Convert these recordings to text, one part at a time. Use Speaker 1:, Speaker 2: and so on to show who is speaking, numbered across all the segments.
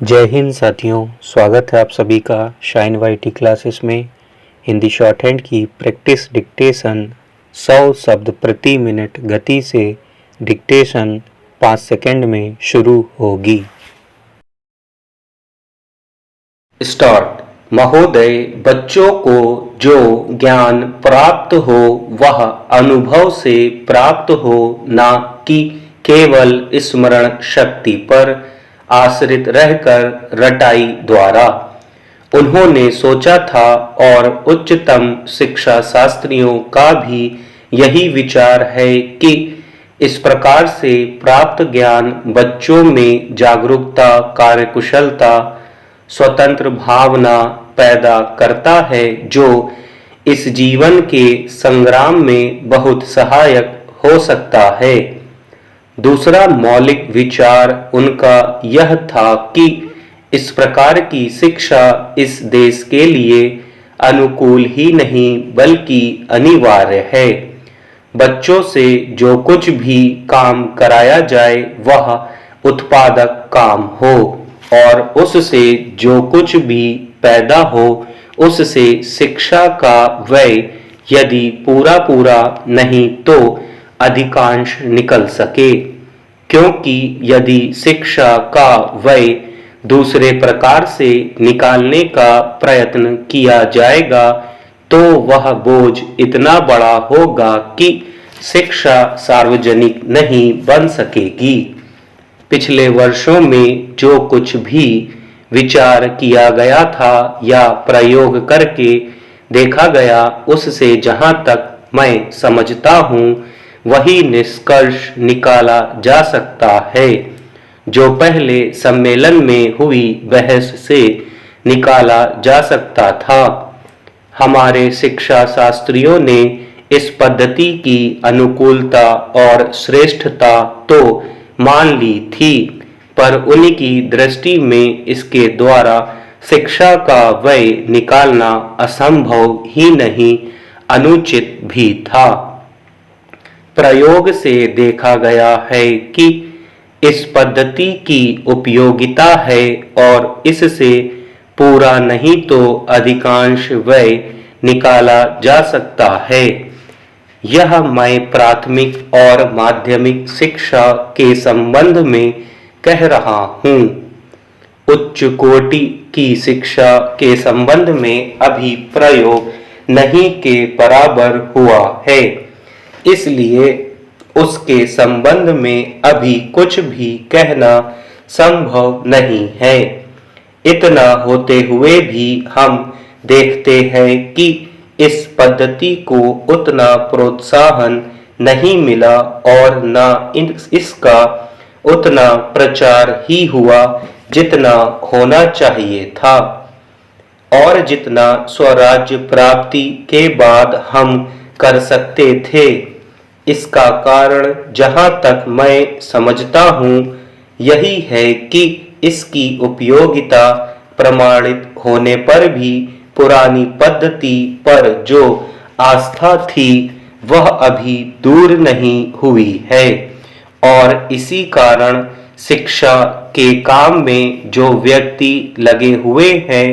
Speaker 1: जय हिंद साथियों, स्वागत है आप सभी का शाइन वाईटी क्लासेस में। हिंदी शॉर्ट हैंड की प्रैक्टिस डिक्टेशन 100 शब्द प्रति मिनट गति से डिक्टेशन 5 सेकंड में शुरू होगी। स्टार्ट। महोदय, बच्चों को जो ज्ञान प्राप्त हो वह अनुभव से प्राप्त हो, न कि केवल स्मरण शक्ति पर आश्रित रहकर रटाई द्वारा। उन्होंने सोचा था और उच्चतम शिक्षा शास्त्रियों का भी यही विचार है कि इस प्रकार से प्राप्त ज्ञान बच्चों में जागरूकता, कार्यकुशलता, स्वतंत्र भावना पैदा करता है, जो इस जीवन के संग्राम में बहुत सहायक हो सकता है। दूसरा मौलिक विचार उनका यह था कि इस प्रकार की शिक्षा इस देश के लिए अनुकूल ही नहीं बल्कि अनिवार्य है। बच्चों से जो कुछ भी काम कराया जाए वह उत्पादक काम हो और उससे जो कुछ भी पैदा हो उससे शिक्षा का व्यय यदि पूरा नहीं तो अधिकांश निकल सके, क्योंकि यदि शिक्षा का व्यय दूसरे प्रकार से निकालने का प्रयत्न किया जाएगा तो वह बोझ इतना बड़ा होगा कि शिक्षा सार्वजनिक नहीं बन सकेगी। पिछले वर्षों में जो कुछ भी विचार किया गया था या प्रयोग करके देखा गया, उससे जहां तक मैं समझता हूं वही निष्कर्ष निकाला जा सकता है जो पहले सम्मेलन में हुई बहस से निकाला जा सकता था। हमारे शिक्षा शास्त्रियों ने इस पद्धति की अनुकूलता और श्रेष्ठता तो मान ली थी, पर उनकी दृष्टि में इसके द्वारा शिक्षा का व्यय निकालना असंभव ही नहीं, अनुचित भी था। प्रयोग से देखा गया है कि इस पद्धति की उपयोगिता है और इससे पूरा नहीं तो अधिकांश व्यय निकाला जा सकता है। यह मैं प्राथमिक और माध्यमिक शिक्षा के संबंध में कह रहा हूँ। उच्च कोटि की शिक्षा के संबंध में अभी प्रयोग नहीं के बराबर हुआ है, इसलिए उसके संबंध में अभी कुछ भी कहना संभव नहीं है। इतना होते हुए भी हम देखते हैं कि इस पद्धति को उतना प्रोत्साहन नहीं मिला और न इसका उतना प्रचार ही हुआ जितना होना चाहिए था, और जितना स्वराज्य प्राप्ति के बाद हम कर सकते थे। इसका कारण जहां तक मैं समझता हूं यही है कि इसकी उपयोगिता प्रमाणित होने पर भी पुरानी पद्धति पर जो आस्था थी वह अभी दूर नहीं हुई है, और इसी कारण शिक्षा के काम में जो व्यक्ति लगे हुए हैं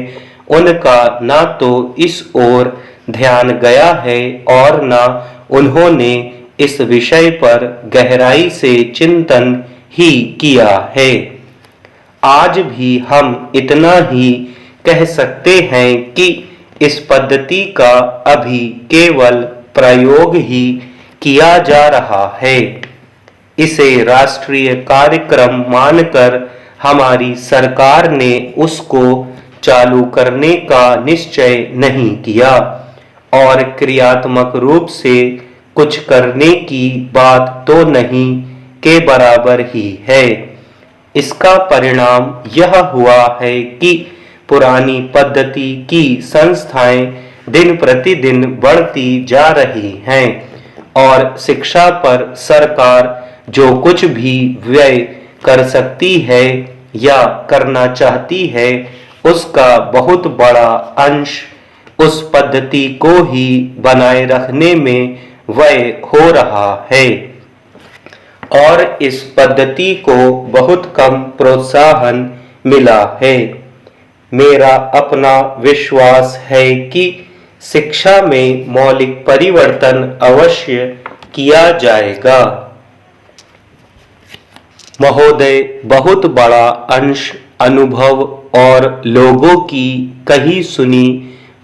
Speaker 1: उनका ना तो इस ओर ध्यान गया है और ना उन्होंने इस विषय पर गहराई से चिंतन ही किया है। आज भी हम इतना ही कह सकते हैं कि इस पद्धति का अभी केवल प्रयोग ही किया जा रहा है। इसे राष्ट्रीय कार्यक्रम मानकर हमारी सरकार ने उसको चालू करने का निश्चय नहीं किया और क्रियात्मक रूप से कुछ करने की बात तो नहीं के बराबर ही है। इसका परिणाम यह हुआ है कि पुरानी पद्धति की संस्थाएं दिन प्रतिदिन बढ़ती जा रही हैं और शिक्षा पर सरकार जो कुछ भी व्यय कर सकती है या करना चाहती है उसका बहुत बड़ा अंश उस पद्धति को ही बनाए रखने में व्यय हो रहा है, और इस पद्धति को बहुत कम प्रोत्साहन मिला है। मेरा अपना विश्वास है कि शिक्षा में मौलिक परिवर्तन अवश्य किया जाएगा। महोदय, बहुत बड़ा अंश अनुभव और लोगों की कही सुनी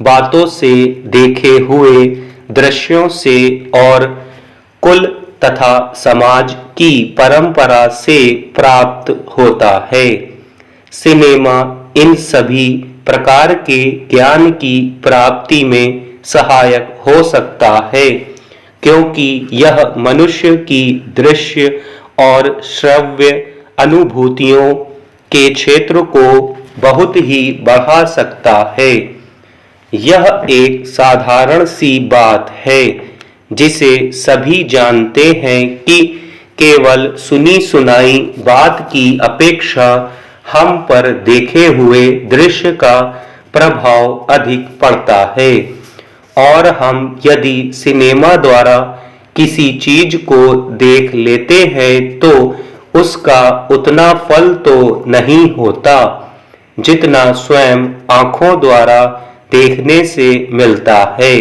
Speaker 1: बातों से, देखे हुए दृश्यों से और कुल तथा समाज की परंपरा से प्राप्त होता है। सिनेमा इन सभी प्रकार के ज्ञान की प्राप्ति में सहायक हो सकता है, क्योंकि यह मनुष्य की दृश्य और श्रव्य अनुभूतियों के क्षेत्र को बहुत ही बढ़ा सकता है। यह एक साधारण सी बात है जिसे सभी जानते हैं कि केवल सुनी सुनाई बात की अपेक्षा हम पर देखे हुए दृश्य का प्रभाव अधिक पड़ता है, और हम यदि सिनेमा द्वारा किसी चीज को देख लेते हैं तो उसका उतना फल तो नहीं होता जितना स्वयं आंखों द्वारा देखने से मिलता है।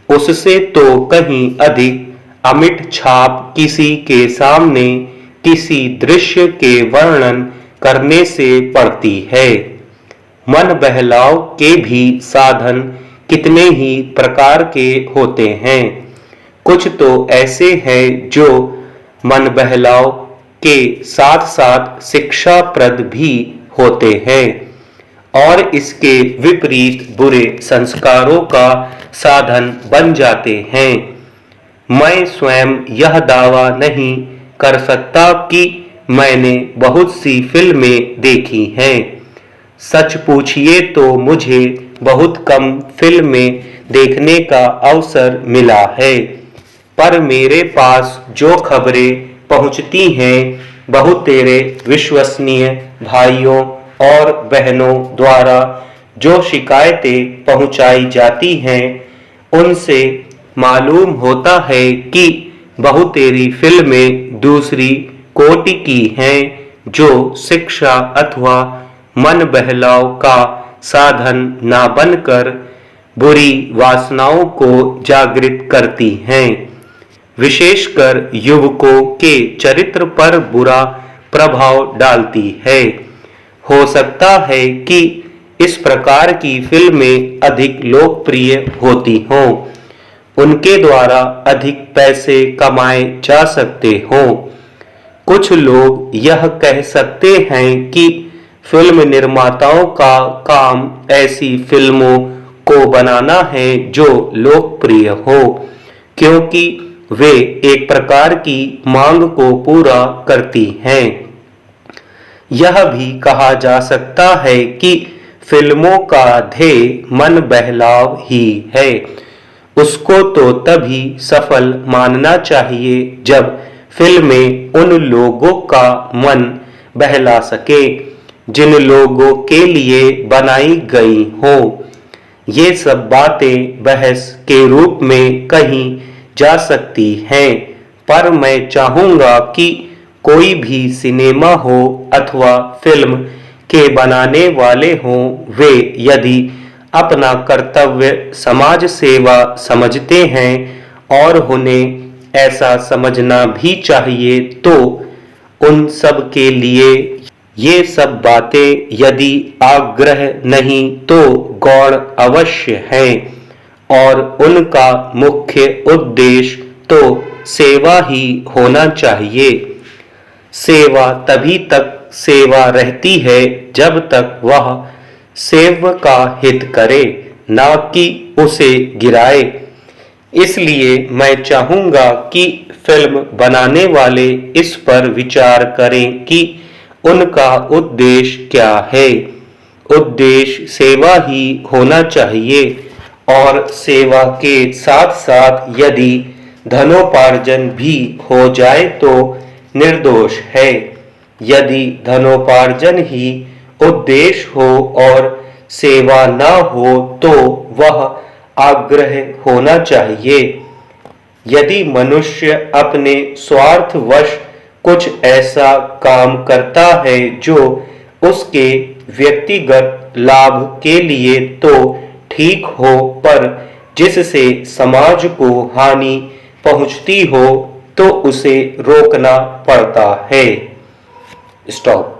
Speaker 1: उससे तो कहीं अधिक अमिट छाप किसी के सामने किसी दृश्य के वर्णन करने से पड़ती है। मन बहलाव के भी साधन कितने ही प्रकार के होते हैं। कुछ तो ऐसे हैं जो मन बहलाव के साथ साथ शिक्षाप्रद भी होते हैं और इसके विपरीत बुरे संस्कारों का साधन बन जाते हैं। मैं स्वयं यह दावा नहीं कर सकता कि मैंने बहुत सी फिल्में देखी हैं। सच पूछिए तो मुझे बहुत कम फिल्में देखने का अवसर मिला है, पर मेरे पास जो खबरें पहुंचती हैं बहुतेरे विश्वसनीय भाइयों और बहनों द्वारा जो शिकायतें पहुंचाई जाती हैं, उनसे मालूम होता है कि बहुतेरी फिल्में दूसरी कोटि की हैं जो शिक्षा अथवा मन बहलाव का साधन न बनकर बुरी वासनाओं को जागृत करती हैं, विशेषकर युवकों के चरित्र पर बुरा प्रभाव डालती है। हो सकता है कि इस प्रकार की फिल्में अधिक लोकप्रिय होती हों, उनके द्वारा अधिक पैसे कमाए जा सकते हों। कुछ लोग यह कह सकते हैं कि फिल्म निर्माताओं का काम ऐसी फिल्मों को बनाना है जो लोकप्रिय हो, क्योंकि वे एक प्रकार की मांग को पूरा करती हैं। यह भी कहा जा सकता है कि फिल्मों का ध्येय मन बहलाव ही है। उसको तो तभी सफल मानना चाहिए जब फिल्में उन लोगों का मन बहला सके जिन लोगों के लिए बनाई गई हो। ये सब बातें बहस के रूप में कही जा सकती हैं, पर मैं चाहूंगा कि कोई भी सिनेमा हो अथवा फिल्म के बनाने वाले हों, वे यदि अपना कर्तव्य समाज सेवा समझते हैं और उन्हें ऐसा समझना भी चाहिए, तो उन सब के लिए ये सब बातें यदि आग्रह नहीं तो गौण अवश्य हैं, और उनका मुख्य उद्देश्य तो सेवा ही होना चाहिए। सेवा तभी तक सेवा रहती है जब तक वह सेव्य का हित करे, ना कि उसे गिराए। इसलिए मैं चाहूंगा कि फिल्म बनाने वाले इस पर विचार करें कि उनका उद्देश्य क्या है। उद्देश्य सेवा ही होना चाहिए, और सेवा के साथ साथ यदि धनोपार्जन भी हो जाए तो निर्दोष है। यदि धनोपार्जन ही उद्देश्य हो और सेवा न हो तो वह आग्रह होना चाहिए। यदि मनुष्य अपने स्वार्थवश कुछ ऐसा काम करता है जो उसके व्यक्तिगत लाभ के लिए तो ठीक हो, पर जिससे समाज को हानि पहुंचती हो तो उसे रोकना पड़ता है। स्टॉप।